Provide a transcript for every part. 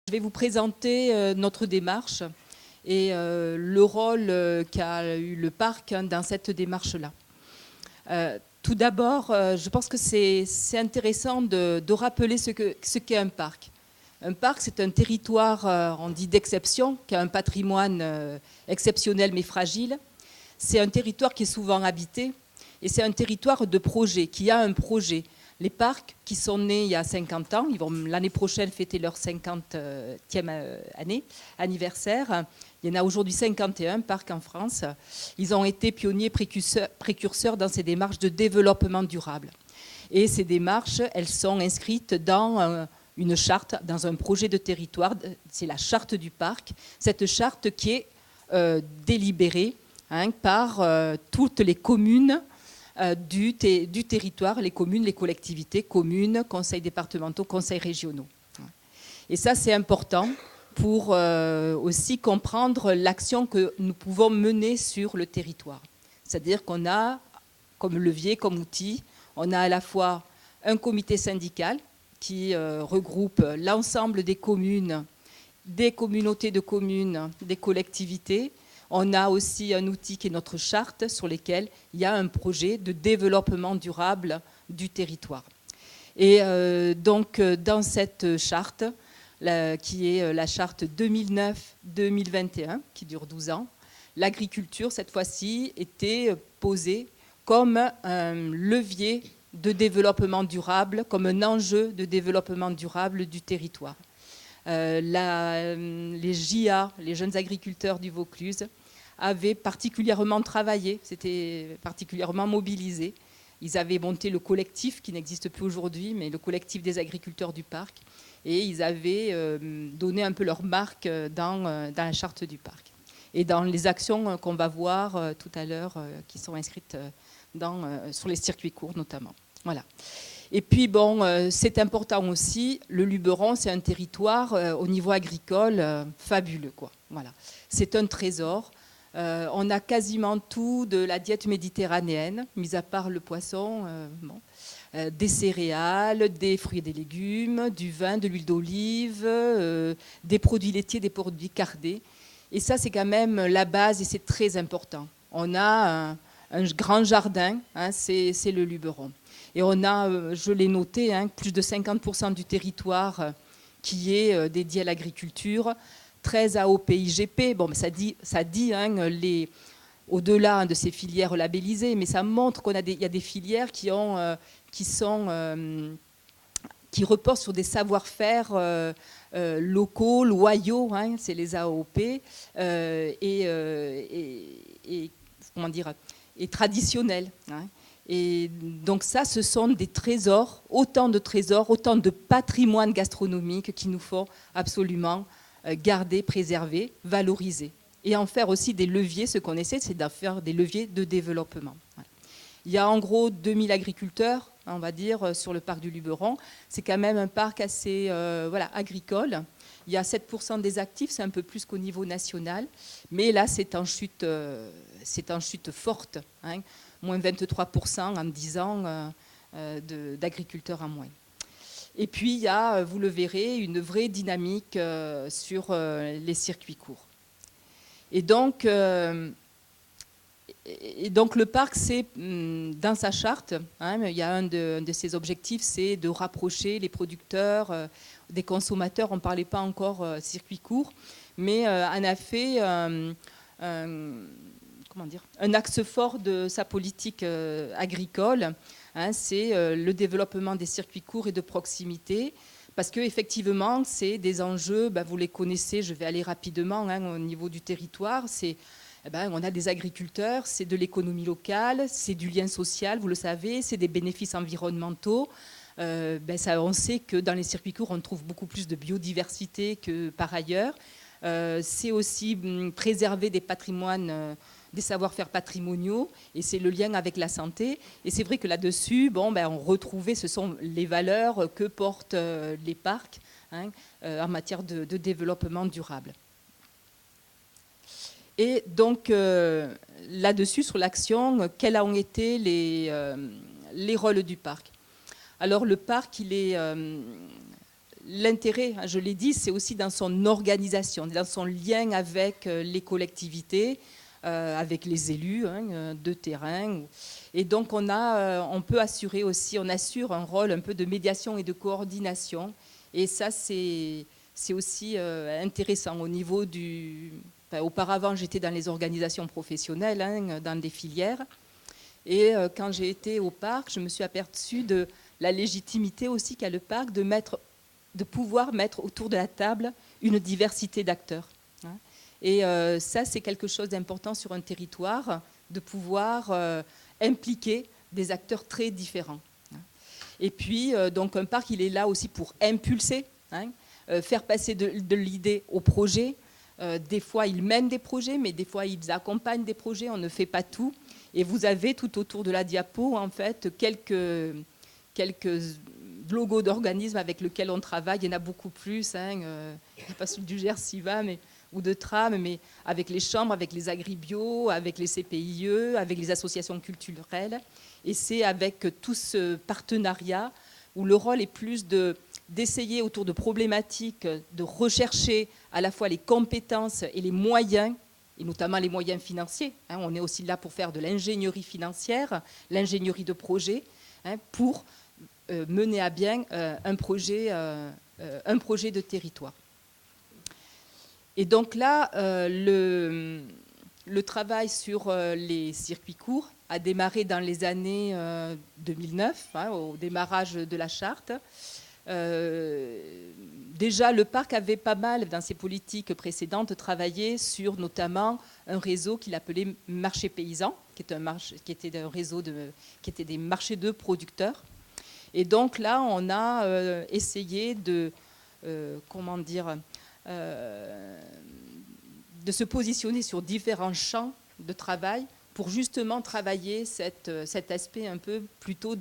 Je vais vous présenter notre démarche et le rôle qu'a eu le parc dans cette démarche-là. Tout d'abord, je pense que c'est intéressant de rappeler ce qu'est un parc. Un parc, c'est un territoire, on dit d'exception, qui a un patrimoine exceptionnel mais fragile. C'est un territoire qui est souvent habité et c'est un territoire de projet, qui a un projet. Les parcs qui sont nés il y a 50 ans, ils vont l'année prochaine fêter leur 50e anniversaire. Il y en a aujourd'hui 51 parcs en France. Ils ont été pionniers, précurseurs dans ces démarches de développement durable. Et ces démarches, elles sont inscrites dans une charte, dans un projet de territoire. C'est la charte du parc. Cette charte qui est délibérée par toutes les communes du territoire, les communes, les collectivités, communes, conseils départementaux, conseils régionaux. Et ça, c'est important pour aussi comprendre l'action que nous pouvons mener sur le territoire. C'est-à-dire qu'on a, comme levier, comme outil, on a à la fois un comité syndical qui regroupe l'ensemble des communes, des communautés de communes, des collectivités. On a aussi un outil qui est notre charte sur lequel il y a un projet de développement durable du territoire. Et donc dans cette charte, qui est la charte 2009-2021, qui dure 12 ans, l'agriculture, cette fois-ci, était posée comme un levier de développement durable, comme un enjeu de développement durable du territoire. Les JA, les jeunes agriculteurs du Vaucluse, avaient particulièrement travaillé, s'étaient particulièrement mobilisés. Ils avaient monté le collectif, qui n'existe plus aujourd'hui, mais le collectif des agriculteurs du parc, et ils avaient donné un peu leur marque dans la charte du parc. Et dans les actions qu'on va voir tout à l'heure, qui sont inscrites sur les circuits courts notamment. Voilà. Et puis, bon, c'est important aussi, le Luberon, c'est un territoire au niveau agricole fabuleux, quoi. Voilà. C'est un trésor. On a quasiment tout de la diète méditerranéenne, mis à part le poisson, des céréales, des fruits et des légumes, du vin, de l'huile d'olive, des produits laitiers, des produits cardés. Et ça, c'est quand même la base et c'est très important. On a un grand jardin, c'est le Luberon. Et on a, je l'ai noté, plus de 50% du territoire qui est dédié à l'agriculture, 13 AOP-IGP. Bon, ça dit au-delà de ces filières labellisées, mais ça montre qu'il y a des filières qui reposent sur des savoir-faire locaux, loyaux, c'est les AOP, et traditionnels. Et donc ça, ce sont des trésors, autant de patrimoine gastronomique qu'il nous faut absolument garder, préserver, valoriser. Et en faire aussi des leviers, ce qu'on essaie, c'est d'en faire des leviers de développement. Il y a en gros 2000 agriculteurs, on va dire, sur le parc du Luberon. C'est quand même un parc assez agricole. Il y a 7% des actifs, c'est un peu plus qu'au niveau national. Mais là, c'est en chute forte. Moins 23% en 10 ans d'agriculteurs en moins. Et puis, il y a, vous le verrez, une vraie dynamique sur les circuits courts. Et donc le parc, c'est dans sa charte, il y a un de ses objectifs, c'est de rapprocher les producteurs des consommateurs. On ne parlait pas encore circuit court, mais en a fait un axe fort de sa politique agricole. C'est le développement des circuits courts et de proximité, parce qu'effectivement, c'est des enjeux, vous les connaissez, je vais aller rapidement au niveau du territoire. On a des agriculteurs, c'est de l'économie locale, c'est du lien social, vous le savez, c'est des bénéfices environnementaux. On sait que dans les circuits courts, on trouve beaucoup plus de biodiversité que par ailleurs. C'est aussi préserver des patrimoines, des savoir-faire patrimoniaux, et c'est le lien avec la santé. Et c'est vrai que là-dessus, on retrouvait, ce sont les valeurs que portent les parcs en matière de développement durable. Et donc, là-dessus, sur l'action, quels ont été les rôles du parc? Alors, le parc, l'intérêt, je l'ai dit, c'est aussi dans son organisation, dans son lien avec les collectivités, avec les élus de terrain. Et donc on peut assurer aussi, on assure un rôle un peu de médiation et de coordination. Et ça, c'est aussi intéressant au niveau du... Enfin, auparavant, j'étais dans les organisations professionnelles, dans des filières. Et quand j'ai été au parc, je me suis aperçue de la légitimité aussi qu'a le parc de pouvoir mettre autour de la table une diversité d'acteurs. Et ça, c'est quelque chose d'important sur un territoire, de pouvoir impliquer des acteurs très différents. Et puis, donc un parc, il est là aussi pour impulser, faire passer de l'idée au projet. Des fois, ils mènent des projets, mais des fois, ils accompagnent des projets. On ne fait pas tout. Et vous avez tout autour de la diapo, en fait, quelques logos d'organismes avec lesquels on travaille. Il y en a beaucoup plus. Il n'y a pas celui du GERSIVA, ou de tram, mais avec les chambres, avec les agribio, avec les CPIE, avec les associations culturelles. Et c'est avec tout ce partenariat où le rôle est plus d'essayer autour de problématiques, de rechercher à la fois les compétences et les moyens, et notamment les moyens financiers. On est aussi là pour faire de l'ingénierie financière, l'ingénierie de projet, pour mener à bien un projet de territoire. Et donc là, le travail sur les circuits courts a démarré dans les années 2009, au démarrage de la charte. Déjà, le parc avait pas mal, dans ses politiques précédentes, travaillé sur notamment un réseau qu'il appelait marché paysan, qui était un réseau qui était des marchés de producteurs. Et donc là, on a essayé de se positionner sur différents champs de travail pour justement travailler cet aspect un peu plutôt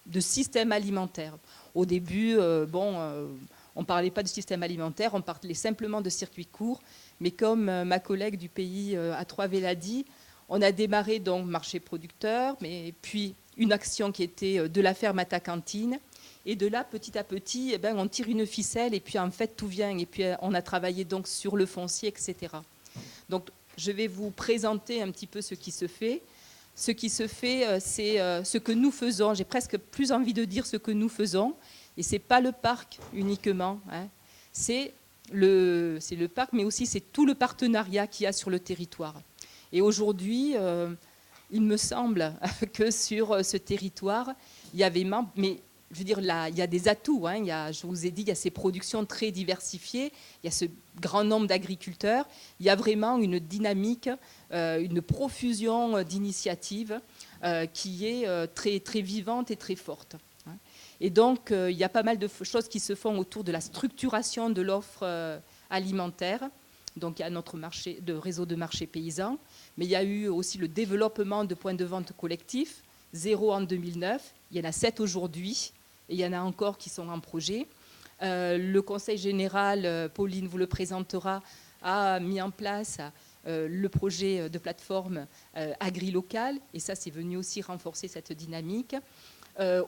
de système alimentaire. Au début, on ne parlait pas de système alimentaire, on parlait simplement de circuits courts. Mais comme ma collègue du pays à Trois-Vés l'a dit, on a démarré donc marché producteur, mais puis une action qui était de la ferme à ta cantine. Et de là, petit à petit, on tire une ficelle et puis en fait, tout vient. Et puis on a travaillé donc sur le foncier, etc. Donc, je vais vous présenter un petit peu ce qui se fait. Ce qui se fait, c'est ce que nous faisons. J'ai presque plus envie de dire ce que nous faisons. Et ce n'est pas le parc uniquement. C'est le parc, mais aussi c'est tout le partenariat qu'il y a sur le territoire. Et aujourd'hui, il me semble que sur ce territoire, il y avait... Mais je veux dire, là, il y a des atouts. Je vous ai dit, il y a ces productions très diversifiées. Il y a ce grand nombre d'agriculteurs. Il y a vraiment une dynamique, une profusion d'initiatives qui est très, très vivante et très forte. Et donc, il y a pas mal de choses qui se font autour de la structuration de l'offre alimentaire. Donc, il y a notre réseau de marchés paysans. Mais il y a eu aussi le développement de points de vente collectifs. 0 en 2009. Il y en a 7 aujourd'hui. Et il y en a encore qui sont en projet. Le Conseil général, Pauline vous le présentera, a mis en place le projet de plateforme agri-locale. Et ça, c'est venu aussi renforcer cette dynamique.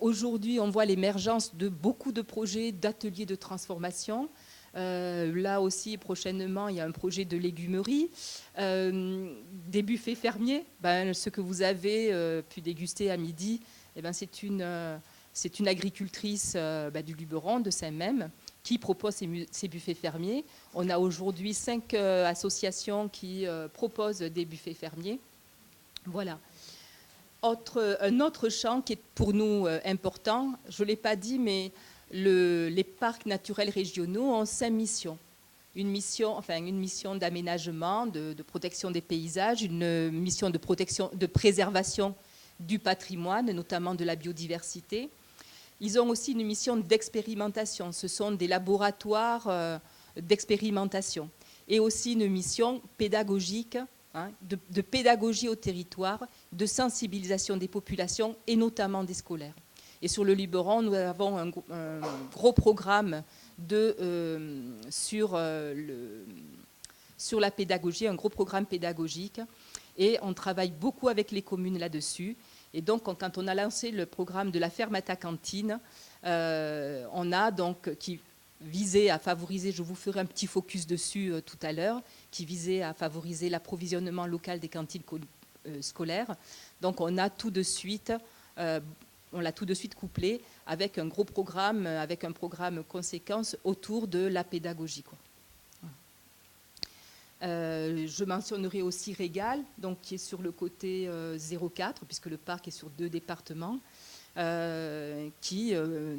Aujourd'hui, on voit l'émergence de beaucoup de projets d'ateliers de transformation. Là aussi, prochainement, il y a un projet de légumerie. Des buffets fermiers, ce que vous avez pu déguster à midi, c'est une agricultrice du Luberon, de Saint-Même, qui propose ces buffets fermiers. On a aujourd'hui 5 associations qui proposent des buffets fermiers. Voilà. Un autre champ qui est pour nous important, je ne l'ai pas dit, mais les parcs naturels régionaux ont 5 missions. Une mission d'aménagement, de protection des paysages, une mission de préservation du patrimoine, notamment de la biodiversité. Ils ont aussi une mission d'expérimentation. Ce sont des laboratoires d'expérimentation. Et aussi une mission pédagogique, de pédagogie au territoire, de sensibilisation des populations et notamment des scolaires. Et sur le Luberon, nous avons un gros programme sur la pédagogie, un gros programme pédagogique. Et on travaille beaucoup avec les communes là-dessus. Et donc, quand on a lancé le programme de la ferme à ta cantine, on a donc, qui visait à favoriser, je vous ferai un petit focus dessus tout à l'heure, qui visait à favoriser l'approvisionnement local des cantines scolaires. Donc on l'a tout de suite couplé avec un gros programme, avec un programme conséquence autour de la pédagogie, quoi. Je mentionnerai aussi Régal, donc, qui est sur le côté 04, puisque le parc est sur 2 départements, qui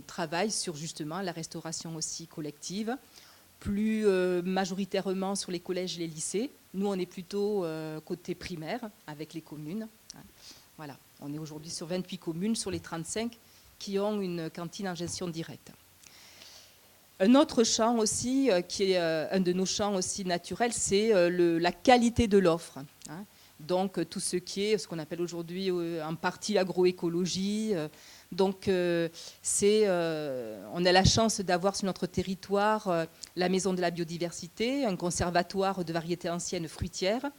travaille sur justement la restauration aussi collective, plus majoritairement sur les collèges et les lycées. Nous, on est plutôt côté primaire, avec les communes. Voilà, on est aujourd'hui sur 28 communes sur les 35 qui ont une cantine en gestion directe. Un autre champ aussi, qui est un de nos champs aussi naturels, c'est la qualité de l'offre. Donc tout ce qui est ce qu'on appelle aujourd'hui en partie l'agroécologie. Donc on a la chance d'avoir sur notre territoire la Maison de la Biodiversité, un conservatoire de variétés anciennes fruitières.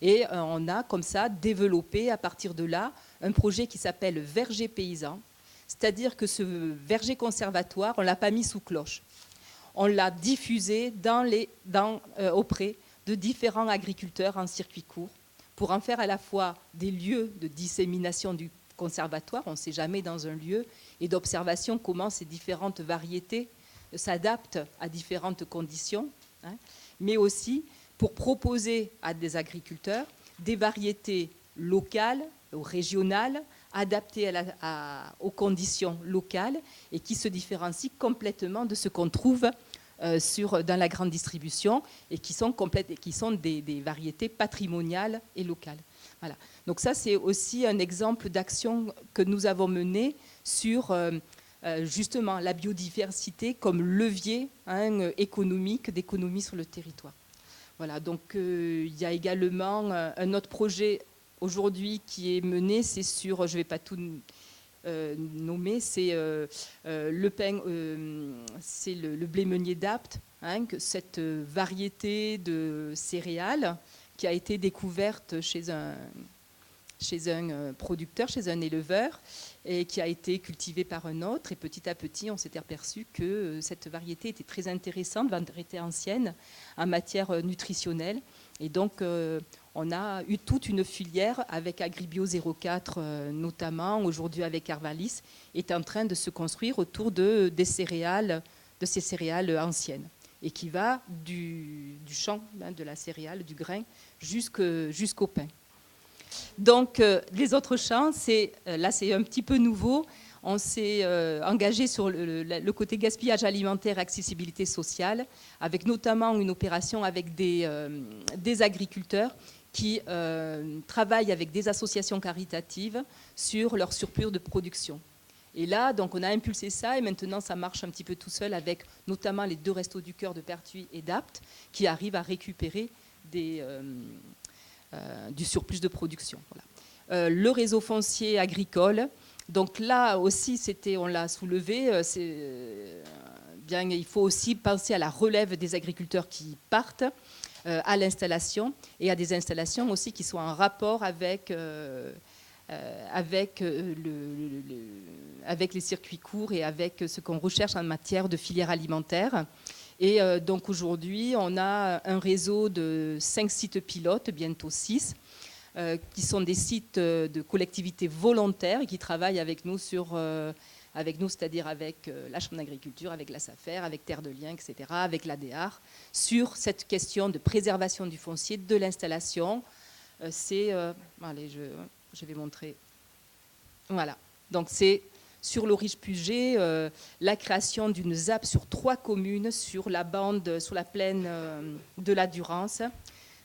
Et on a comme ça développé à partir de là un projet qui s'appelle Verger paysan. C'est-à-dire que ce verger conservatoire, on ne l'a pas mis sous cloche. On l'a diffusé auprès de différents agriculteurs en circuit court pour en faire à la fois des lieux de dissémination du conservatoire, on ne sait jamais dans un lieu, et d'observation comment ces différentes variétés s'adaptent à différentes conditions, mais aussi pour proposer à des agriculteurs des variétés locales ou régionales, adaptées aux conditions locales et qui se différencient complètement de ce qu'on trouve dans la grande distribution et qui sont des variétés patrimoniales et locales. Voilà. Donc ça, c'est aussi un exemple d'action que nous avons menée sur justement la biodiversité comme levier économique, d'économie sur le territoire. Voilà, donc il y a également un autre projet aujourd'hui qui est mené, c'est sur, je ne vais pas tout nommer, c'est le blé meunier d'Apt, cette variété de céréales qui a été découverte chez un producteur, chez un éleveur, et qui a été cultivée par un autre. Et petit à petit, on s'était aperçu que cette variété était très intéressante, variété ancienne, en matière nutritionnelle. Et donc, on a eu toute une filière avec Agribio 04, notamment, aujourd'hui avec Arvalis, est en train de se construire autour de ces céréales anciennes. Et qui va du champ, de la céréale, du grain, jusqu'au pain. Donc, les autres champs, là, c'est un petit peu nouveau. On s'est engagé sur le côté gaspillage alimentaire et accessibilité sociale, avec notamment une opération avec des agriculteurs qui travaillent avec des associations caritatives sur leur surplus de production. Et là, donc, on a impulsé ça et maintenant, ça marche un petit peu tout seul avec notamment les 2 Restos du Cœur de Pertuis et d'Apt qui arrivent à récupérer du surplus de production. Voilà. Le réseau foncier agricole, donc là aussi, on l'a soulevé, il faut aussi penser à la relève des agriculteurs qui partent, à l'installation et à des installations aussi qui soient en rapport avec les circuits courts et avec ce qu'on recherche en matière de filière alimentaire. Et donc aujourd'hui, on a un réseau de 5 sites pilotes, bientôt 6, qui sont des sites de collectivités volontaires et qui travaillent avec nous c'est-à-dire avec la Chambre d'agriculture, avec la SAFER, avec Terre de Liens, etc., avec l'ADEAR, sur cette question de préservation du foncier, de l'installation. Allez, je vais montrer. Voilà. Donc c'est sur l'Aurige-Puget, la création d'une ZAP sur 3 communes sur la plaine de la Durance.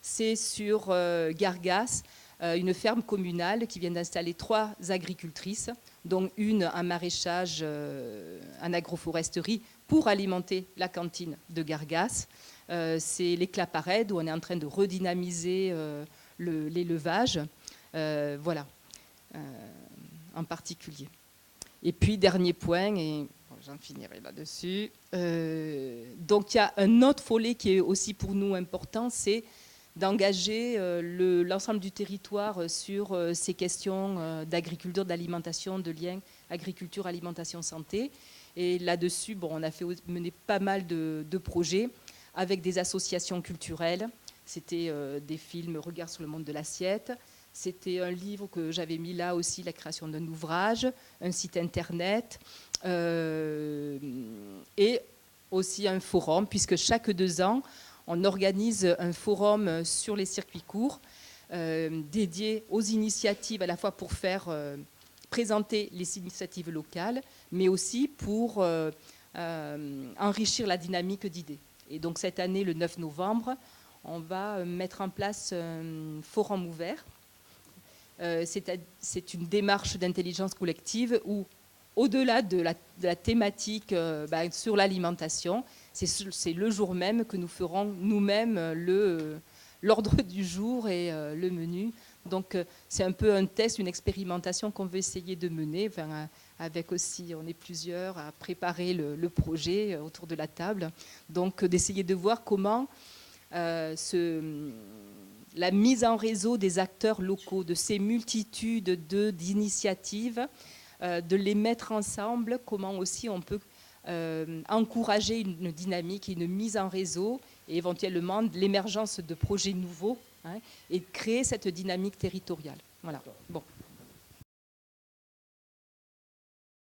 C'est sur Gargas, une ferme communale qui vient d'installer 3 agricultrices, dont une en maraîchage, en agroforesterie, pour alimenter la cantine de Gargas. C'est les Claparèdes, où on est en train de redynamiser l'élevage. Voilà, en particulier. Et puis, dernier point, et j'en finirai là-dessus. Donc, il y a un autre volet qui est aussi pour nous important, c'est d'engager l'ensemble du territoire sur ces questions d'agriculture, d'alimentation, de lien agriculture, alimentation, santé. Et là-dessus, bon, on a mené pas mal de projets avec des associations culturelles. C'était des films Regard sur le monde de l'assiette. C'était un livre que j'avais mis là aussi, la création d'un ouvrage, un site internet et aussi un forum, puisque chaque 2 ans, on organise un forum sur les circuits courts dédié aux initiatives, à la fois pour faire présenter les initiatives locales, mais aussi pour enrichir la dynamique d'idées. Et donc cette année, le 9 novembre, on va mettre en place un forum ouvert. C'est une démarche d'intelligence collective où, au-delà de la thématique sur l'alimentation, c'est le jour même que nous ferons nous-mêmes l'ordre du jour et le menu. Donc c'est un peu un test, une expérimentation qu'on veut essayer de mener, avec aussi, on est plusieurs à préparer le projet autour de la table. Donc d'essayer de voir comment la mise en réseau des acteurs locaux, de ces multitudes d'initiatives, de les mettre ensemble, comment aussi on peut encourager une dynamique, une mise en réseau et éventuellement l'émergence de projets nouveaux, hein, et créer cette dynamique territoriale. Voilà. Bon.